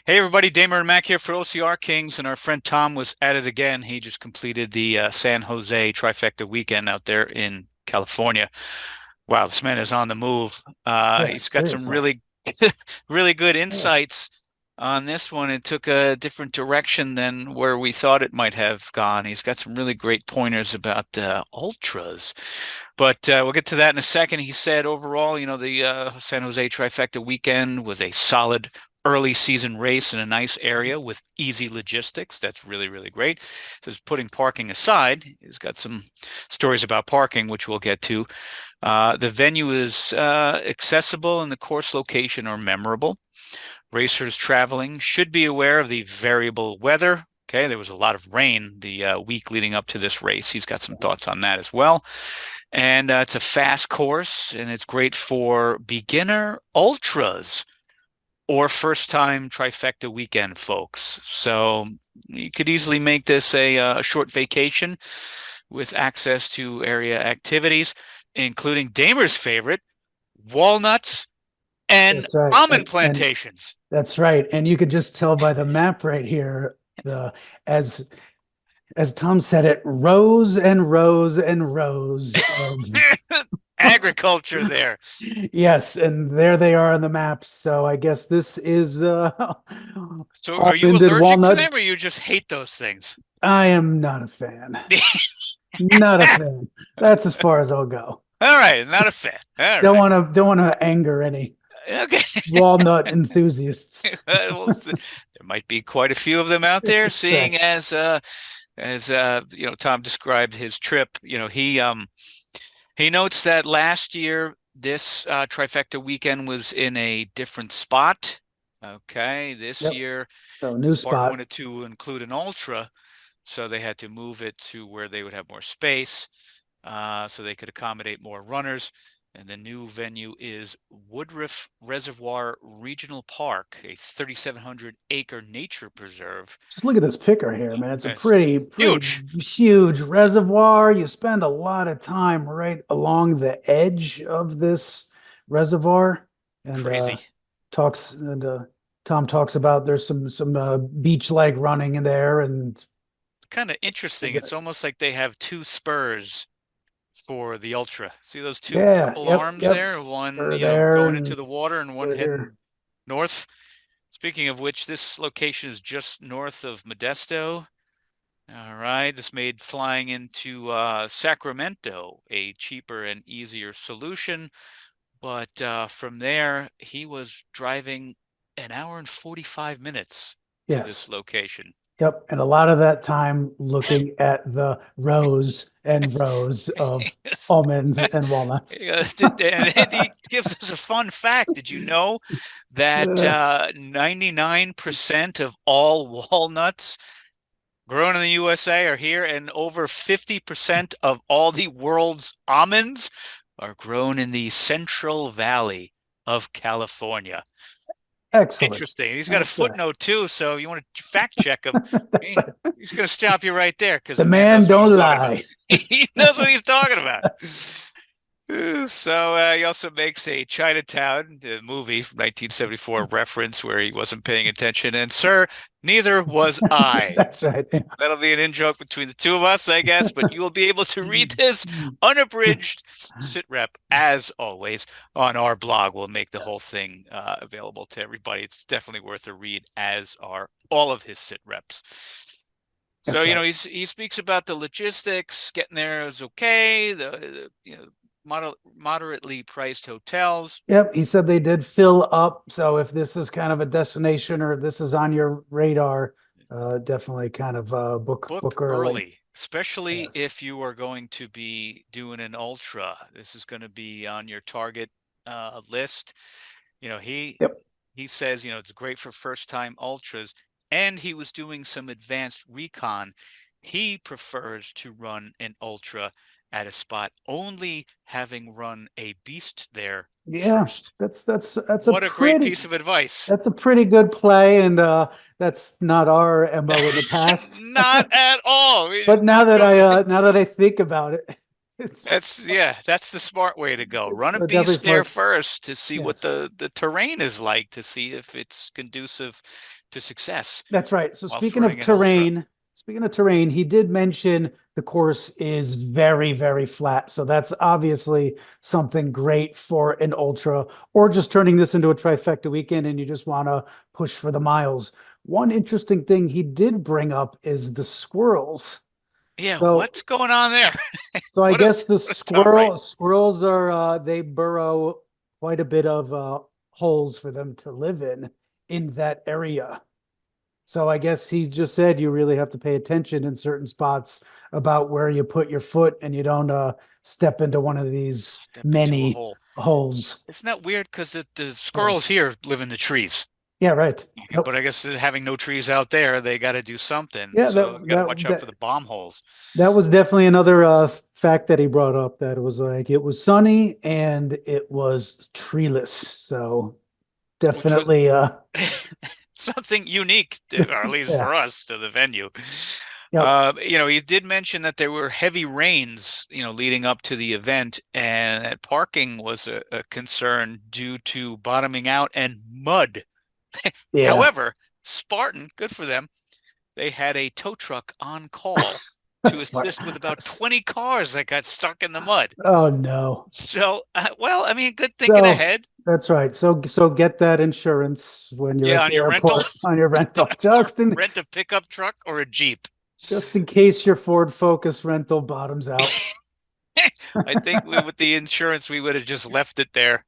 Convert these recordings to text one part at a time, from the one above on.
Hey everybody, Damer and Mac here for OCR Kings, and our friend Tom was at it again. He just completed the San Jose trifecta weekend out there in California. Wow, this man is on the move. Yeah, He's got some seriously. really good Yes. insights on this one. It took a different direction than where we thought it might have gone. He's got some really great pointers about ultras, but we'll get to that in a second. He said overall, the San Jose trifecta weekend was a solid early season race in a nice area with easy logistics. That's really great. So putting parking aside, he's got some stories about parking, which we'll get to. The venue is accessible and the course location are memorable. Racers traveling should be aware of the variable weather. Okay, there was a lot of rain the week leading up to this race. He's got some thoughts on that as well. And it's a fast course and it's great for beginner ultras or first time trifecta weekend folks. So you could easily make this a short vacation with access to area activities, including Damer's favorite, walnuts and That's right. almond And plantations. that's right. And you could just tell by the map right here, the as as Tom said it, rows and rows and rows of Agriculture there. yes, and there they are on the map. So I guess this is So are you almond and allergic to walnut. them or you just hate those things? I am not a fan. Not a fan. That's as far as I'll go. All right, not a fan. All Don't right. want to don't want to anger any Okay. walnut enthusiasts. There might be quite a few of them out there, That's right. seeing as Tom described his trip. He notes that last year this trifecta weekend was in a different spot. Okay, this Yep. year So new Spartan spot. wanted to include an ultra, so they had to move it to where they would have more space, so they could accommodate more runners. And the new venue is Woodruff Reservoir Regional Park, a 3,700 acre nature preserve. Just look at this picker here, man. It's a It's pretty huge, huge reservoir. You spend a lot of time right along the edge of this reservoir, and crazy. talks and Tom talks about there's some beach like running in there, and Kind of they interesting. get It's almost like they have two spurs for the Ultra. See those two yeah, double yep, arms yep, there? One, spur there going and into the water and one spur here. heading north. Speaking of which, this location is just north of Modesto. All right, this made flying into Sacramento a cheaper and easier solution. But from there, he was driving an hour and 45 minutes to this Yes. location. Yep, and a lot of that time looking at the rows and rows of almonds and walnuts. And he gives us a fun fact. Did you know that Uh, 99% of all walnuts grown in the USA are here, and over 50% of all the world's almonds are grown in the Central Valley of California? Excellent. Interesting. He's got a That's right. footnote too, so you want to fact check him. That's He, right. he's going to stop you right there because The the man man knows what he's don't talking about. lie. He knows what he's talking about. So he also makes a Chinatown, the movie from 1974 reference where he wasn't paying attention. And sir, neither was I. That's right. That'll be an in-joke between the two of us, I guess, but you will be able to read this unabridged sit rep as always on our blog. We'll make the whole Yes, thing available to everybody. It's definitely worth a read, as are all of his sit reps. So, that's right. he speaks about the logistics, getting there is okay, moderately priced hotels. Yep, he said they did fill up. So if this is kind of a destination or this is on your radar, definitely kind of Book book early. early, especially Yes. if you are going to be doing an ultra. This is going to be on your target list. You know, he Yep. he says, it's great for first time ultras, and he was doing some advanced recon. He prefers to run an ultra at a spot only having run a beast there Yeah, first. that's What a great piece of advice. a pretty good play, and that's not our MO in the past. Not at all. We just But go. now that I think about it, it's That's the smart way to go. Run a definitely beast there smart. first to see what Yes. the terrain is like, to see if it's conducive to success That's right. So while running an ultra. speaking of terrain, he did mention the course is very, very flat. So that's obviously something great for an ultra or just turning this into a trifecta weekend and you just want to push for the miles. One interesting thing he did bring up is the squirrels. Yeah, So what's going on there? so I guess the What is Tom right? squirrels are they burrow quite a bit of holes for them to live in that area. So I guess he just said you really have to pay attention in certain spots about where you put your foot and you don't step into one of these Step into a many hole. holes. Isn't that weird? Because the Yeah. squirrels here live in the trees. Yeah, right. But Yep. I guess having no trees out there, they got to do something. Yeah, So you got to watch out for that the bomb holes. that was definitely another fact that he brought up that it was like it was sunny and it was treeless. So Which was definitely something unique, or at least yeah. for us, to the venue. Yep. He did mention that there were heavy rains, leading up to the event, and that parking was a concern due to bottoming out and mud. Yeah. However, Spartan, good for them, they had a tow truck on call to Smart. assist with about 20 cars that got stuck in the mud. Oh no. So, well, I mean, good thinking So ahead. that's right. So get that insurance when you're Yeah, at on the your rental, airport on your rental, or rent a pickup truck or a Jeep. just in case your Ford Focus rental bottoms out. I think with the insurance, we would have just left it there,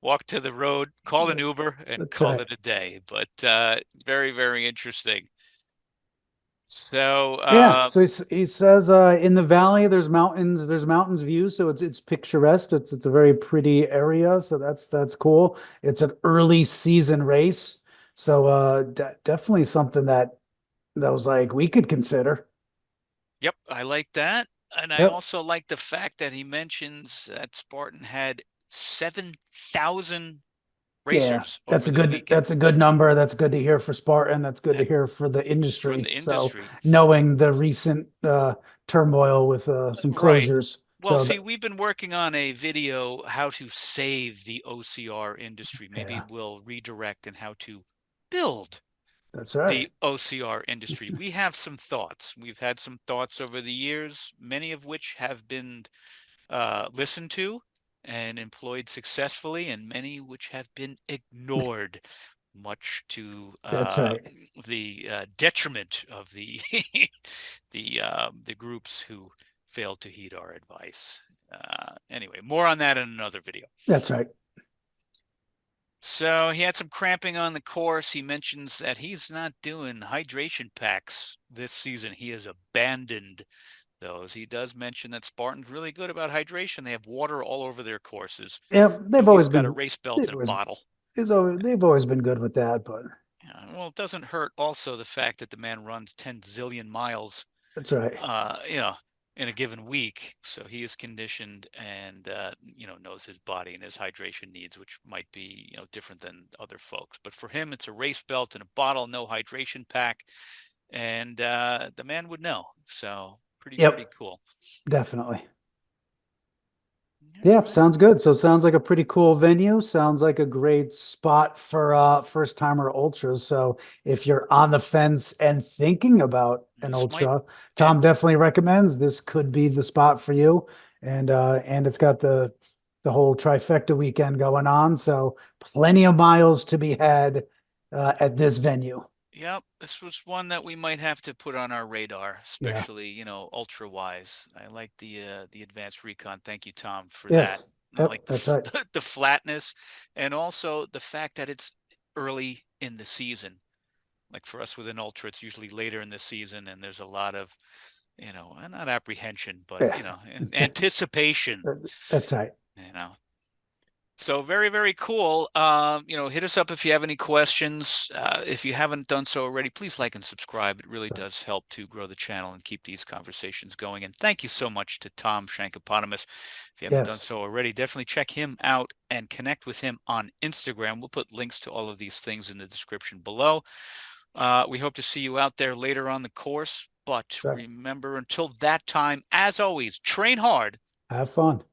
walked to the road, called an Uber, and That's called right. it a day. But very, very interesting. So, Yeah. So he says in the valley there's mountains view, so it's picturesque. It's a very pretty area, so that's cool. It's an early season race. So definitely something that was like we could consider. yep, I like that. And I Yep. also like the fact that he mentions that Spartan had 7,000 Yeah, racers over the weekend that's a good number. That's good to hear for Spartan. That's good to that hear for the for industry. the So industry. knowing the recent turmoil with some Right. closures. Well, So see, we've been working on a video how to save the OCR industry. Maybe yeah, we'll redirect and how to build that's right. the OCR industry. We have some thoughts. We've had some thoughts over the years, many of which have been listened to and employed successfully, and many which have been ignored, much to That's right. the detriment of the the groups who failed to heed our advice. Anyway, more on that in another video. That's right. So he had some cramping on the course. He mentions that he's not doing hydration packs this season. He has abandoned those. He does mention that Spartan's really good about hydration. They have water all over their courses. Yeah, So he's got a race belt they've and a always bottle. they've always been good with that, but Well, it doesn't hurt also the fact that the man runs 10 zillion miles, that's right. uh, you know, in a given week. So he is conditioned and, knows his body and his hydration needs, which might be, different than other folks. But for him, it's a race belt and a bottle, no hydration pack. And the man would know. So pretty Yep, cool. definitely. All Yeah, right. sounds good. So sounds like a pretty cool venue. Sounds like a great spot for first timer ultras. So if you're on the fence and thinking about an This might, ultra, yeah, Tom definitely recommends this could be the spot for you. And it's got the whole trifecta weekend going on. So plenty of miles to be had at this venue. yep. This was one that we might have to put on our radar, Yeah. especially, ultra wise. I like the advanced recon. Thank you, Tom, for that. Yes. I Yep, like that's right. the flatness and also the fact that it's early in the season. Like for us with an ultra, it's usually later in the season, and there's a lot of, not apprehension, but Yeah. anticipation. That's right. You know, So very, very cool. Hit us up if you have any questions. If you haven't done so already, please like and subscribe. It really So, does help to grow the channel and keep these conversations going. And thank you so much to Tom Shankopotamus. If you haven't done yes. so already, definitely check him out and connect with him on Instagram. We'll put links to all of these things in the description below. We hope to see you out there later on the course. But Right. remember, until that time, as always, train hard Have fun.